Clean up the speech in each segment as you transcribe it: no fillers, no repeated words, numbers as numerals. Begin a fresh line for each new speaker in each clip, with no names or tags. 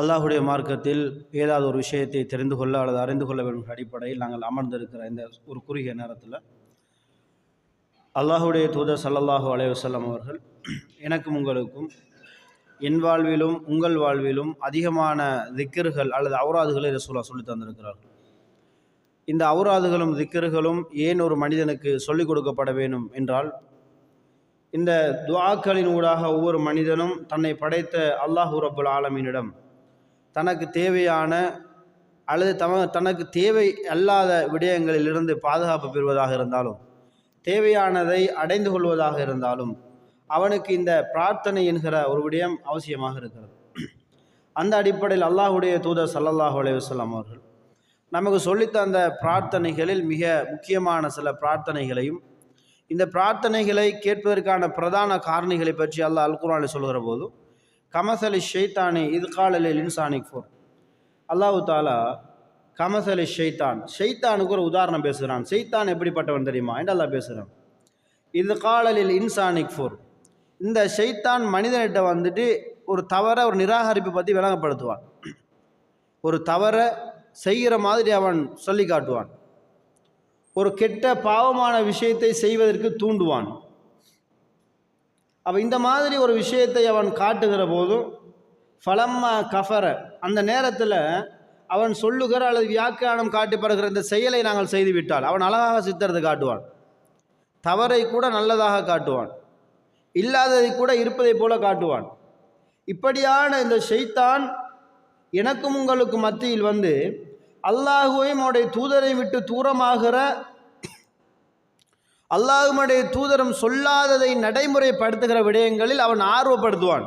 அல்லாஹுடைய மார்க்கத்தில் ஏதாவது ஒரு விஷயத்தை தெரிந்து கொள்ள அல்லது அறிந்து கொள்ள வேண்டும் அடிப்படையில் நாங்கள் அமர்ந்திருக்கிற இந்த ஒரு குறுகிய நேரத்தில் அல்லாஹுடைய தூதர் ஸல்லல்லாஹு அலைஹி வஸல்லம் அவர்கள் எனக்கும் உங்களுக்கும் என் வாழ்விலும் உங்கள் வாழ்விலும் அதிகமான திக்ர்கள் அல்லது அவுராதுகளை ரசூலுல்லாஹ் சொல்லி தந்திருக்கிறார்கள். இந்த அவுராதுகளும் திக்ர்களும் ஏன் ஒரு மனிதனுக்கு சொல்லிக் கொடுக்கப்பட வேண்டும் என்றால், இந்த துஆக்களின் ஊடாக ஒவ்வொரு மனிதனும் தன்னை படைத்த அல்லாஹு ரப்புல் ஆலமீனிடம் தனக்கு தேவையான அல்லது தனக்கு தேவை அல்லாத விடயங்களிலிருந்து பாதுகாப்பு பெறுவதாக இருந்தாலும், தேவையானதை அடைந்து கொள்வதாக இருந்தாலும் அவனுக்கு இந்த பிரார்த்தனை என்கிற ஒரு விடயம் அவசியமாக இருக்கிறது. அந்த அடிப்படையில் அல்லாஹுடைய தூதர் ஸல்லல்லாஹு அலைஹி வஸல்லம் அவர்கள் நமக்கு சொல்லித்தந்த பிரார்த்தனைகளில் மிக முக்கியமான சில பிரார்த்தனைகளையும், இந்த பிரார்த்தனைகளை கேட்பதற்கான பிரதான காரணிகளை பற்றி அல்லாஹ் அல் குர்ஆனில் சொல்கிற போது, கமசலி ஷைத்தானி இது காலலில் இன்சானிக் ஃபோர், அல்லாஹு தாலா கமசலி ஷைத்தானுக்கு ஒரு உதாரணம் பேசுகிறான். ஷைத்தான் எப்படிப்பட்டவன் தெரியுமா என்று அல்லாஹ் பேசுகிறான். இது காலலில் இன்சானிக் ஃபோர், இந்த ஷைத்தான் மனிதனிட்ட வந்துட்டு ஒரு தவறை ஒரு நிராகரிப்பு பற்றி விளங்கப்படுத்துவான். ஒரு தவறை செய்கிற மாதிரி அவன் சொல்லி காட்டுவான். ஒரு கெட்ட பாவமான விஷயத்தை செய்வதற்கு தூண்டுவான். அப்போ இந்த மாதிரி ஒரு விஷயத்தை அவன் காட்டுகிற போதும் ஃபலம்மா கஃபர, அந்த நேரத்தில் அவன் சொல்லுகிற அல்லது வியாக்கியானம் காட்டப்படுகிற இந்த செயலை நாங்கள் செய்துவிட்டால் அவன் அழகாக சித்தரத்தை காட்டுவான். தவறை கூட நல்லதாக காட்டுவான், இல்லாததை கூட இருப்பதை போல காட்டுவான். இப்படியான இந்த ஷைத்தான் எனக்கும் உங்களுக்கு மத்தியில் வந்து அல்லாஹுவையும் அவனுடைய தூதரையும் விட்டு தூரமாகிற, அல்லாஹுடைய தூதரும் சொல்லாததை நடைமுறைப்படுத்துகிற விடயங்களில் அவன் ஆர்வப்படுத்துவான்.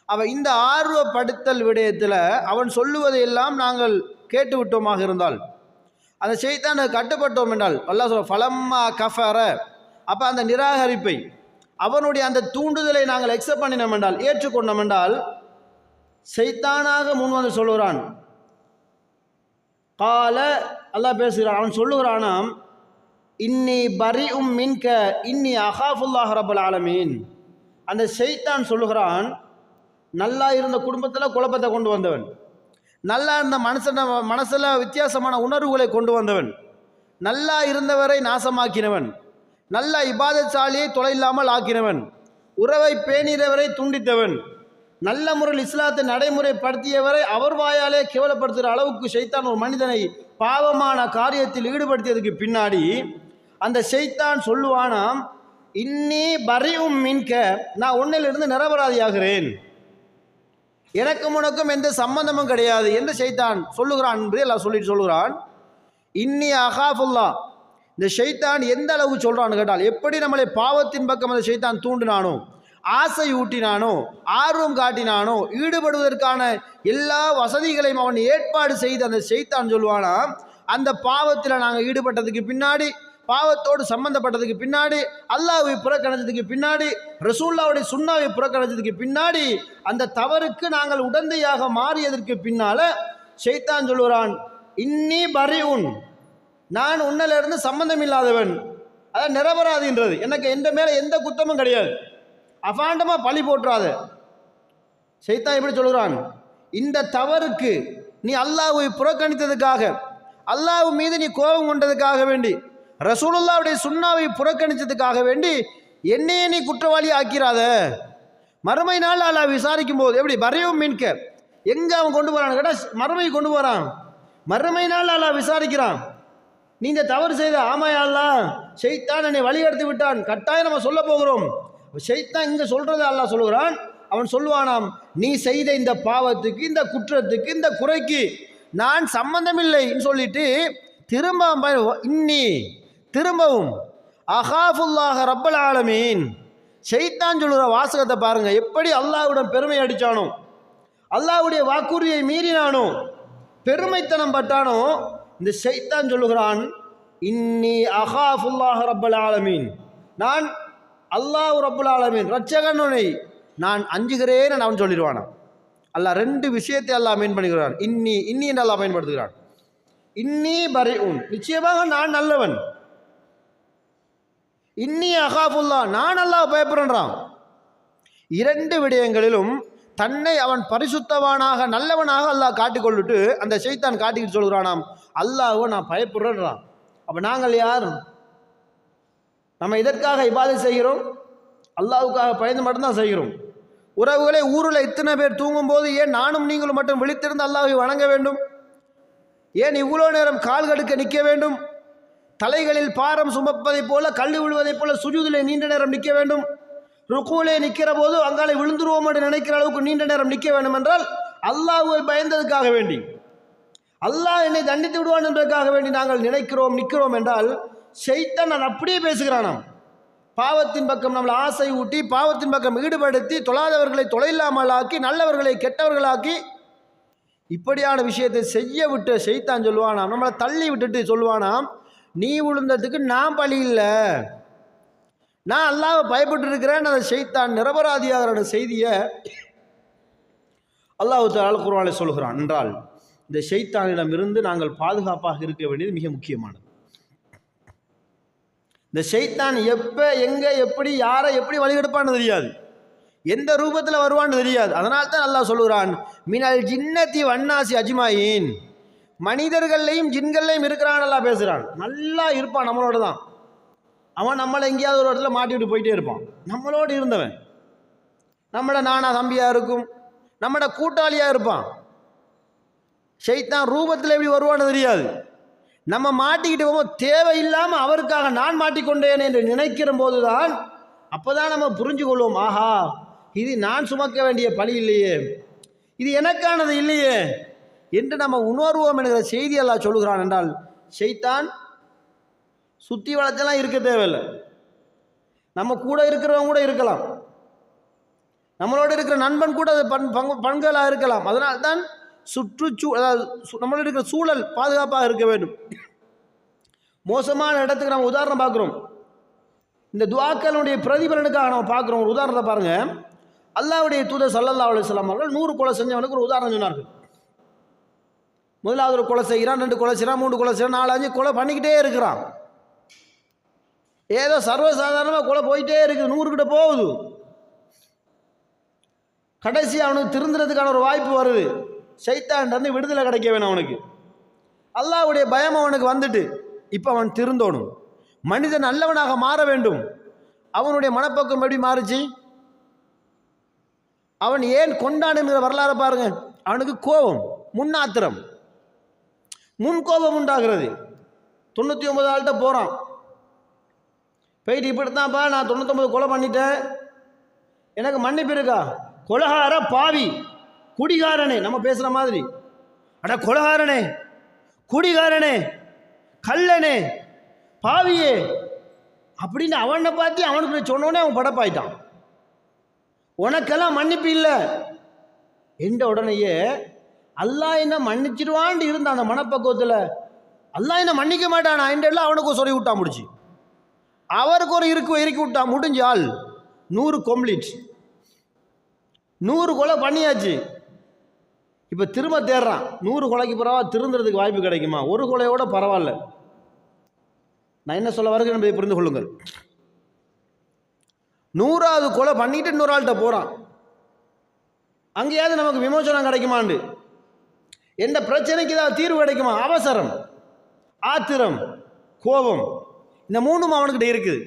அவன் இந்த ஆர்வப்படுத்தல் விடயத்தில் அவன் சொல்லுவதையெல்லாம் நாங்கள் கேட்டு விட்டோமாக இருந்தால், அந்த ஷைத்தானை கட்டுப்பட்டோம் என்றால், அல்லாஹ் சொல்ல ஃபலம்மா கஃபர, அப்போ அந்த நிராகரிப்பை அவனுடைய அந்த தூண்டுதலை நாங்கள் எக்ஸப்ட் பண்ணினோம் என்றால், ஏற்றுக்கொண்டோம் என்றால், ஷைத்தானாக முன் வந்து சொல்லுகிறான். கால அல்லாஹ் பேசுகிறான், அவன் சொல்லுகிறானாம், இன்னி பரிஉம் மின்க இன்னி அகாஃபுல்லாஹ் ரப்பல் ஆலமீன். அந்த ஷைத்தான் சொல்லுகிறான், நல்லா இருந்த குடும்பத்தில் குழப்பத்தை கொண்டு வந்தவன், நல்லா இருந்த மனசில் வித்தியாசமான உணர்வுகளை கொண்டு வந்தவன், நல்லா இருந்தவரை நாசமாக்கினவன், நல்ல இபாதத்சாலியை தொலை இல்லாமல் ஆக்கினவன், உறவை பேணிறவரை துண்டித்தவன், நல்ல முறையில் இஸ்லாத்தை நடைமுறைப்படுத்தியவரை அவர் வாயாலே கேவலப்படுத்துகிற அளவுக்கு ஷைத்தான் ஒரு மனிதனை பாவமான காரியத்தில் ஈடுபடுத்தியதுக்கு பின்னாடி அந்த ஷைத்தான் சொல்லுவானாம், இன்னி பரிஉம் மின்க, நான் உன்னிலிருந்து நிரபராதியாகிறேன், எனக்கும் உனக்கும் எந்த சம்பந்தமும் கிடையாது என்று ஷைத்தான் சொல்லுகிறான் என்று எல்லாம் சொல்லிட்டு சொல்லுகிறான். இன்னி அகாஃபுல்லா, இந்த ஷைத்தான் எந்த அளவு சொல்கிறான்னு கேட்டால், எப்படி நம்மளை பாவத்தின் பக்கம் அந்த ஷைத்தான் தூண்டினானோ, ஆசை ஊட்டினானோ, ஆர்வம் காட்டினானோ, ஈடுபடுவதற்கான எல்லா வசதிகளையும் அவன் ஏற்பாடு செய்து அந்த ஷைத்தான் சொல்லுவானா, அந்த பாவத்தில் நாங்கள் ஈடுபட்டதுக்கு பின்னாடி, பாவத்தோடு சம்பந்தப்பட்டதுக்கு பின்னாடி, அல்லாஹ்வை புறக்கணிச்சதுக்கு பின்னாடி, ரசூலுல்லாஹ்வுடைய சுன்னாவை புறக்கணிச்சதுக்கு பின்னாடி, அந்த தவறுக்கு நாங்கள் உடந்தையாக மாறியதற்கு பின்னால ஷைத்தான் சொல்லுகிறான், இன்னி பரிஉன், நான் உன்னிலிருந்து சம்பந்தம் இல்லாதவன், அதான் நிரபராதின்றது, எனக்கு எந்த மேலே எந்த குத்தமும் கிடையாது, அபாண்டமாக பழி போட்டுறாத. ஷைத்தான் எப்படி சொல்கிறான், இந்த தவறுக்கு நீ அல்லாஹ்வை புறக்கணித்ததுக்காக, அல்லாஹ் மீது நீ கோபம் கொண்டதுக்காக வேண்டி, ரசூலுல்லாஹ்வுடைய சுன்னாவை புறக்கணித்ததுக்காக வேண்டி என்னையே நீ குற்றவாளி ஆக்கிறாத. மறுமை நாள் அல்லாஹ் விசாரிக்கும் போது எப்படி பரியும் மீன்க, எங்கே அவன் கொண்டு போகிறான்னு கேட்டால் மறுமை கொண்டு போகிறான். மறுமை நாள் அல்லாஹ் விசாரிக்கிறான், நீ இந்த தவறு செய்த, ஆமாயா அல்லாஹ் ஷைத்தான் என்னை வழி எடுத்து விட்டான், கட்டாயம் நம்ம சொல்ல போகிறோம். ஷைத்தான் இங்கே சொல்கிறத அல்லாஹ் சொல்லுகிறான், அவன் சொல்லுவானாம், நீ செய்த இந்த பாவத்துக்கு, இந்த குற்றத்துக்கு, இந்த குறைக்கு நான் சம்பந்தமில்லைன்னு சொல்லிட்டு திரும்பவும் அகாஃபுல்லாஹ ரப்பல் ஆலமீன், ஷைத்தான் சொல்லுகிற வாசகத்தை பாருங்க, எப்படி அல்லாஹ்விடம் பெருமை அடித்தானோ, அல்லாஹ்வுடைய வாக்குறுதியை மீறினானோ, பெருமைத்தனம் பட்டானோ, இந்த ஷைத்தான் சொல்லுகிறான், இன்னி அகாஃபுல்லாஹ ரப்பல் ஆலமீன், நான் அல்லாஹ் ரப்புல் ஆலமீன் ரட்சகனுனை நான் அஞ்சுகிறேன் அவன் சொல்லிடுவானா. அல்லாஹ் ரெண்டு விஷயத்தை அல்லாஹ் மீன் பண்ணுகிறான், இன்னி என்று அல்லாஹ் பயன்படுத்துகிறான். இன்னி பரிஉன், நிச்சயமாக நான் நல்லவன், இன்னி அகாஃபுல்லா, நான் அல்லாஹ் பயப்படுறான். இரண்டு விடயங்களிலும் தன்னை அவன் பரிசுத்தவானாக நல்லவனாக அல்லாஹ் காட்டிக்கொள்ளுட்டு அந்த ஷைத்தான் காட்டிக்கிட்டு சொல்கிறானாம், அல்லாஹ்வை நான் பயப்படுறேன்றான். அப்போ நாங்கள் யார்? நம்ம இதற்காக இபாதத் செய்கிறோம், அல்லாஹ்வுக்காக பயந்து மட்டும்தான் செய்கிறோம். உறவுகளே, ஊரில் இத்தனை பேர் தூங்கும்போது ஏன் நானும் நீங்களும் மட்டும் விழித்திருந்து அல்லாஹ்வை வணங்க வேண்டும்? ஏன் இவ்வளோ நேரம் கால் கடுக்க நிற்க வேண்டும்? தலைகளில் பாரம் சுமப்பதைப் போல, கல் விழுவதைப் போல சுஜூதிலே நீண்ட நேரம் நிற்க வேண்டும்? ருக்கூலே நிற்கிற போது அங்காலே விழுந்துருவோம் என்று நினைக்கிற அளவுக்கு நீண்ட நேரம் நிற்க வேண்டும் என்றால் அல்லாஹ்வை பயந்ததுக்காக வேண்டி, அல்லாஹ் என்னை தண்டித்து விடுவான் என்பதற்காக வேண்டி நாங்கள் நினைக்கிறோம் நிற்கிறோம் என்றால் ஷைத்தான் நான் அப்படியே பேசுகிறானாம். பாவத்தின் பக்கம் நம்மளை ஆசை ஊட்டி, பாவத்தின் பக்கம் ஈடுபடுத்தி, தொழாதவர்களை தொலையில்லாமல் ஆக்கி, நல்லவர்களை கெட்டவர்களாக்கி, இப்படியான விஷயத்தை செய்ய விட்டு ஷைத்தான் சொல்லுவானாம், நம்மளை தள்ளி விட்டுட்டு சொல்லுவானாம், நீ விழுந்ததுக்கு நான் பழி இல்லை, நான் அல்லாஹ்வை பயப்பட்டு இருக்கிறேன். அந்த ஷைத்தான் நிரபராதியாகிற செய்தியை அல்லாஹ் தஆலா குர்ஆனில் சொல்கிறான். என்றால் இந்த ஷைத்தானிடம் இருந்து நாங்கள் பாதுகாப்பாக இருக்க வேண்டியது மிக முக்கியமானது. இந்த ஷைத்தான் எப்போ எங்கே எப்படி யாரை எப்படி வழிகெடுப்பான்னு தெரியாது, எந்த ரூபத்தில் வருவான்னு தெரியாது. அதனால தான் அல்லாஹ் சொல்லுகிறான், மினல் ஜின்னதி வன்னாசி அஜ்மாயின், மனிதர்களையும் ஜின்கள்லையும் இருக்கிறான். நல்லா பேசுகிறான், நல்லா இருப்பான், நம்மளோட தான். அவன் நம்மளை எங்கேயாவது ஒரு இடத்துல மாட்டிவிட்டு போயிட்டே இருப்பான். நம்மளோடு இருந்தவன் நம்மளோட நானா தம்பியாக இருக்கும், நம்மளோட கூட்டாளியாக இருப்பான். ஷைத்தான் ரூபத்தில் எப்படி வருவான்னு தெரியாது. நம்ம மாட்டிக்கிட்டு போகும்போது தேவையில்லாமல் அவருக்காக நான் மாட்டிக்கொண்டேன் என்று நினைக்கிற போது தான், அப்போ தான் நம்ம புரிஞ்சு கொள்வோம், ஆஹா இது நான் சுமக்க வேண்டிய பழி இல்லையே, இது எனக்கானது இல்லையே என்று நம்ம உணர்வோம் என்கிற செய்தி அல்லாஹ் சொல்லுகிறான். என்றால் ஷைத்தான் சுற்றி வளர்த்தெல்லாம் இருக்க தேவையில்லை, நம்ம கூட இருக்கிறவங்க கூட இருக்கலாம், நம்மளோட இருக்கிற நண்பன் கூட அது பண்களாக இருக்கலாம். அதனால்தான் அதாவது நம்மளோட இருக்கிற சூழல் பாதுகாப்பாக இருக்க வேண்டும். மோசமான இடத்துக்கு நம்ம உதாரணம் பார்க்குறோம், இந்த துஆக்களுடைய பிரதிபலனுக்காக நம்ம பார்க்குறோம். ஒரு உதாரணத்தை பாருங்கள். அல்லாஹ்வுடைய தூதர் ஸல்லல்லாஹு அலைஹி வஸல்லம் அவர்கள் 100 கொலை செஞ்சவனுக்கு ஒரு உதாரணம் சொன்னார்கள். முதலாவது ஒரு கொலை செய்கிறான், 2 கொலை செய்கிறான், 3 கொலை செய்கிறான், 4, 5 கொலை பண்ணிக்கிட்டே இருக்கிறான். ஏதோ சர்வசாதாரணமாக கொலை போயிட்டே இருக்குது, 100 கிட்ட போகுது. கடைசி அவனுக்கு திருந்துறதுக்கான ஒரு வாய்ப்பு வருது. ஷைத்தான் வந்து விடுதலை கிடைக்க வேணும் அவனுக்கு. அல்லாஹ்வுடைய பயம் அவனுக்கு வந்துட்டு இப்போ அவன் திருந்தோணும், மனிதன் நல்லவனாக மாற வேண்டும். அவனுடைய மனப்பக்கம் எப்படி மாறுச்சு? அவன் ஏன் கொண்டான் என்கிற வரலாறு பாருங்க. அவனுக்கு கோபம், முன்னாத்திரம், முன்கோபம் உண்டாகிறது. 99 ஆள்கிட்ட போகிறான், போயிட்டு இப்படித்தான்ப்பா நான் 99 கொலை பண்ணிட்டேன், எனக்கு மன்னிப்பு இருக்கா? கொலகார பாவி, குடிகாரனே, நம்ம பேசுகிற மாதிரி, அட கொலகாரனே, குடிகாரனே, கல்லனே, பாவியே அப்படின்னு அவனை பார்த்து அவனுக்கு சொன்னோடனே அவன் படப்பாயிட்டான். உனக்கெல்லாம் மன்னிப்பு இல்லை என்ற உடனேயே அல்லாஹ் என்ன மன்னிச்சிடுவான்னு இருந்த அந்த மனப்பக்குவத்தில் அல்லாஹ் என்ன மன்னிக்க மாட்டானா என்றெல்லாம் அவனுக்கு சொல்லி விட்டான். முடிச்சு அவருக்கு ஒரு இறுக்கி விட்டான். முடிஞ்ச ஆள் 100 கம்ப்ளீட், 100 கொலை பண்ணியாச்சு. இப்போ திரும்ப தேடுறான். 100 கொலைக்கு பரவாயில்ல, திருந்துறதுக்கு வாய்ப்பு கிடைக்குமா? ஒரு கொலையோட பரவாயில்ல. நான் என்ன சொல்ல வருகிறேன் என்பதை புரிந்து கொள்ளுங்கள். 100வது கொலை பண்ணிட்டு இன்னொரு ஆள்கிட்ட போகிறான். அங்கேயாவது நமக்கு விமோசனம் கிடைக்குமாண்டு, எந்த பிரச்சனைக்கு ஏதாவது தீர்வு கிடைக்குமா? அவசரம், ஆத்திரம், கோபம், இந்த 3ம் அவனுக்கிட்ட இருக்குது.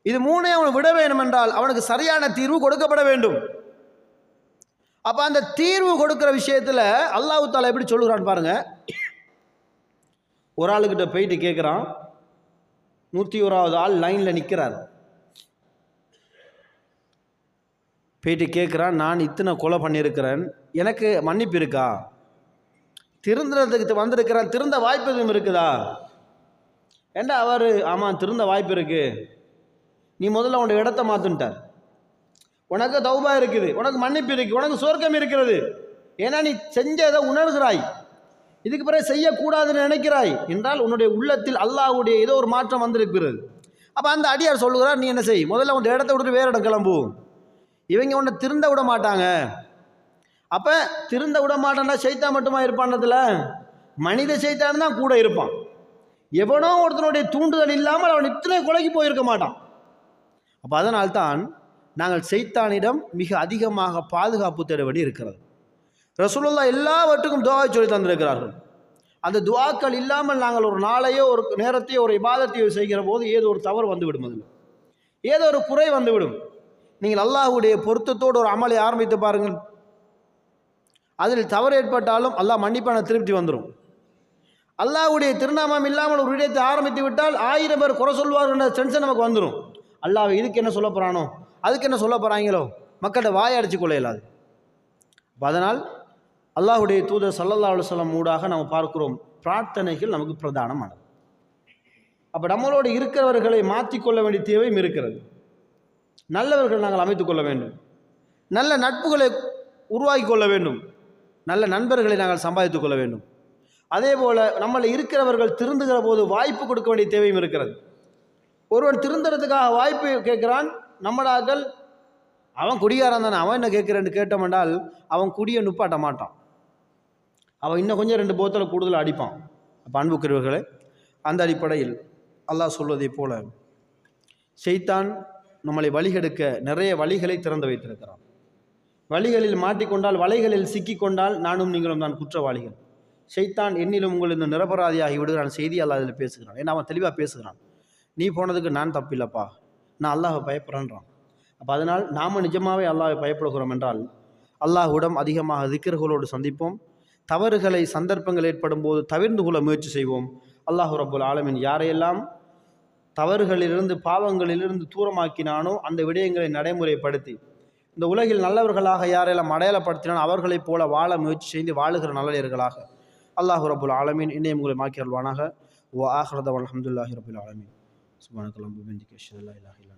இது 3ஐயும் அவன் விட வேண்டும் என்றால் அவனுக்கு சரியான தீர்வு கொடுக்கப்பட வேண்டும். அப்போ அந்த தீர்வு கொடுக்குற விஷயத்தில் அல்லாஹ் தஆலா எப்படி சொல்லுகிறான்னு பாருங்க. ஒரு ஆளுக்கிட்ட போயிட்டு கேட்குறான், 101வது ஆள் லைனில் நிற்கிறார். போயிட்டு கேட்குறான், நான் இத்தனை கொலை பண்ணியிருக்கிறேன், எனக்கு மன்னிப்பு இருக்கா? திருந்துறதுக்கு வந்திருக்கிறான், திருந்த வாய்ப்பு எதுவும் இருக்குதா? ஏண்டா அவர், ஆமாம் திருந்த வாய்ப்பு இருக்குது, நீ முதல்ல உன்னோட இடத்த மாற்றுன்ட்டார், உனக்கு தௌபா இருக்குது, உனக்கு மன்னிப்பு இருக்குது, உனக்கு சொர்க்கம் இருக்கிறது, ஏன்னா நீ செஞ்சதை உணர்கிறாய், இதுக்கு பிறகு செய்யக்கூடாதுன்னு நினைக்கிறாய் என்றால் உன்னுடைய உள்ளத்தில் அல்லாஹ்வுடைய ஏதோ ஒரு மாற்றம் வந்திருக்கிறது. அப்போ அந்த அடியார் சொல்லுகிறார், நீ என்ன செய், முதல்ல உன் இடத்த விட்டுட்டு வேறு இடம் கிளம்பு, இவங்க உன்னை திருந்த விட மாட்டாங்க. அப்போ திருந்த விட மாட்டான்டா ஷைத்தான் மட்டுமா இருப்பான்றதுல மனித ஷைத்தான் தான் கூட இருப்பான். எவனோ ஒருத்தனுடைய தூண்டுதல் இல்லாமல் அவன் இத்தனை கொலைக்கு போயிருக்க மாட்டான். அப்போ அதனால்தான் நாங்கள் ஷைத்தானிடம் மிக அதிகமாக பாதுகாப்பு தேட வேண்டி இருக்கிறது. ரசூலுல்லாஹ் எல்லாவற்றுக்கும் துஆவை சொல்லி தந்திருக்கிறார்கள். அந்த துஆக்கள் இல்லாமல் நாங்கள் ஒரு நாளையோ ஒரு நேரத்தையோ ஒரு இபாதத்தையோ செய்கிற போது ஏதோ ஒரு தவறு வந்துவிடும், அதில் ஏதோ ஒரு குறை வந்துவிடும். நீங்கள் அல்லாஹ்வுடைய பொருத்தத்தோடு ஒரு அமலை ஆரம்பித்து பாருங்கள், அதில் தவறு ஏற்பட்டாலும் அல்லாஹ் மன்னிப்பான திருப்தி வந்துடும். அல்லாஹ்வுடைய திருநாமம் இல்லாமல் ஒரு விடயத்தை ஆரம்பித்து விட்டால் 1000 பேர் குறை சொல்வார்ன்ற டென்ஷன் நமக்கு வந்துடும். அல்லாஹ் இதுக்கு என்ன சொல்ல போகிறானோ, அதுக்கு என்ன சொல்ல போகிறாங்களோ, மக்கள்கிட்ட வாயை அடிச்சு கொள்ள இயலாது. அதனால் அல்லாஹ்வுடைய தூதர் ஸல்லல்லாஹு அலைஹி வஸல்லம் ஊடாக நாம் பார்க்கிறோம், பிரார்த்தனைகள் நமக்கு பிரதானமானது. அப்போ நம்மளோடு இருக்கிறவர்களை மாற்றிக்கொள்ள வேண்டிய தேவையும் இருக்கிறது. நல்லவர்கள் நாங்கள் அமைத்துக் கொள்ள வேண்டும், நல்ல நட்புகளை உருவாக்கி கொள்ள வேண்டும், நல்ல நண்பர்களை நாங்கள் சம்பாதித்துக் கொள்ள வேண்டும். அதே போல் நம்மளை இருக்கிறவர்கள் திருந்துகிற போது வாய்ப்பு கொடுக்க வேண்டிய தேவையும் இருக்கிறது. ஒருவன் திருந்துறதுக்காக வாய்ப்பு கேட்குறான், நம்மளாக்கள் அவன் குடிகாரன் தானே, அவன் என்ன கேட்குறேன்னு கேட்டோம்னால் அவன் குடியை நுப்பாட்ட மாட்டான், அவன் இன்னும் கொஞ்சம் 2 போத்தலை கூடுதல் அடிப்பான். அப்போ அன்புக்குரியவர்களே, அந்த அடிப்படையில் அல்லாஹ் சொல்வதை போல ஷைத்தான் நம்மளை வழிகெடுக்க நிறைய வழிகளை திறந்து வைத்திருக்கிறான். வழிகளில் மாட்டிக்கொண்டால், வலைகளில் சிக்கிக்கொண்டால் நானும் நீங்களும் தான் குற்றவாளிகள். ஷைத்தான் என்னிலும் உங்கள் இந்த நிரபராதியாகி விடுகிறான் செய்தி அல்லாஹ் அதில் பேசுகிறான். ஏன்னா அவன் தெளிவாக பேசுகிறான், நீ போனதுக்கு நான் தப்பில்லைப்பா, நான் அல்லாஹை பயப்படுறேன்றான். அப்போ அதனால் நாம் நிஜமாகவே அல்லாஹை பயப்படுகிறோம் என்றால் அல்லாஹ்விடம் அதிகமாக திக்ர்களோடு சந்திப்போம். தவறுகளை சந்தர்ப்பங்கள் ஏற்படும் போது தவிர்ந்து கொள்ள முயற்சி செய்வோம். அல்லாஹ் ரப்புல் ஆலமீன் யாரையெல்லாம் தவறுகளிலிருந்து பாவங்களிலிருந்து தூரமாக்கினானோ அந்த விடயங்களை நடைமுறைப்படுத்தி இந்த உலகில் நல்லவர்களாக யாரெல்லாம் அடையாளப்படுத்தினானோ அவர்களைப் போல வாழ முயற்சி செய்து வாழுகிற நல்லவர்களாக அல்லாஹ் ரப்புல் ஆலமீன் என்னையும் உங்களை மாக்கி அல்வானாக. வ ஆஹிரு தஅவானா அல்ஹம்துலில்லாஹி ரப்பில் ஆலமீன். சுப்ஹானக்கல்லாஹும்ம வ பிஹம்திக அஷ்ஹது அல்லா இலாஹா இல்லா